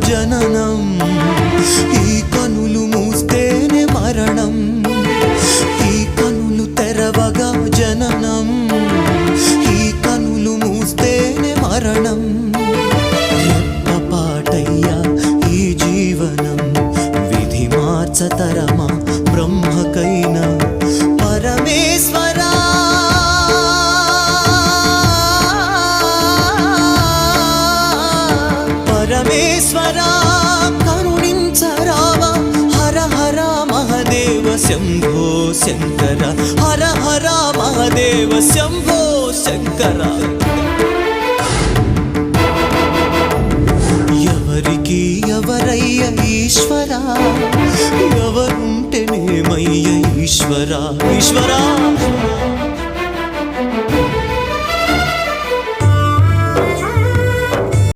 జననం, ఈ కనులు మూస్తేనే మరణం, ఈ కనులు తెరవగా జననం, ఈ కనులు మూస్తేనే మరణం. రెప్పపాటయ్యా ఈ జీవనం, విధి మార్చతరమా బ్రహ్మకైనా పరమేశ్వరా. పరమేశ్వరా కరుణించరావా, హర హర మహదేవ శంభో శంకర, హర హర మహదేవ శంభో శంకర. ఎవరికి ఎవరయ్య ఈశ్వరా, ఎవరుంటేనేమయ్య ఈశ్వరా ఈశ్వరా.